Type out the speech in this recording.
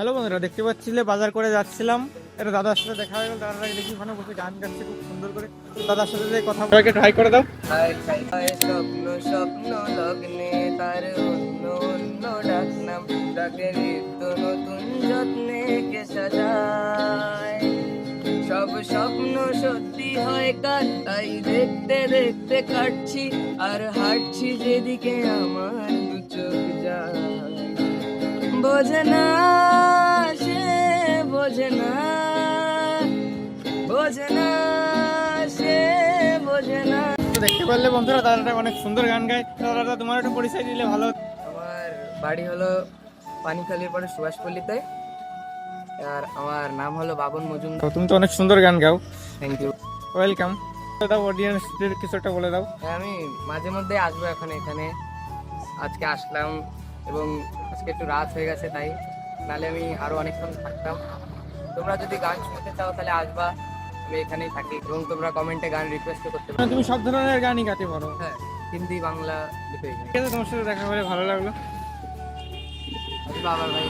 Hello বন্ধুরা, দেখতে পাচ্ছিলে বাজার করে যাচ্ছিলাম, এটা দাদার সাথে দেখা হয়ে গেল। দাদারা দেখি ওখানে বসে গান গাচ্ছে খুব সুন্দর করে। তো দাদার সাথে যে কথা সবাইকে ট্রাই করে দাও। স্বপ্ন স্বপ্ন লগ্নে তার অন্য অন্য ডাক নাম, ডাকে নিত্য নতুন যত্নে কে সাজায়। সব স্বপ্ন সত্যি হয় কার, তাই দেখতে দেখতে কাটছি আর হাঁটছি যেদিকে আমার দু চোখ যায়। বোঝে না সে, বোঝে না, বোঝে না সে, বোঝে না। তো দেখতে পারলে বন্ধুরা, দাদাটা অনেক সুন্দর গান গায়। দাদাটা তোমার একটা পরিচয় দিলে ভালো হতো। আমার বাড়ি হলো পানিখালির পরে সুভাষপল্লিতে, আর আমার নাম হলো বাবন মজুমদার। তো তুমি তো অনেক সুন্দর গান গাও। Thank you. ওয়েলকাম। দাও অডিয়েন্সদের কিছু একটা বলে দাও। আমি মাঝে মধ্যে আসবো এখন এখানে। আজকে আসলাম এবং আজকে একটু রাত হয়ে গেছে, তাই নাহলে আমি আরো অনেকক্ষণ থাকতাম। তোমরা যদি গান শুনতে চাও তাহলে আসবা, আমি এখানেই থাকি এবং তোমরা কমেন্টে গান রিকোয়েস্ট করতে পারো। তুমি সব ধরনের গানই গাতে পারো। হ্যাঁ, হিন্দি বাংলা দুটোই। ঠিক আছে, তোমার সাথে দেখা হলে ভালো লাগলো। আসবা আবার ভাই।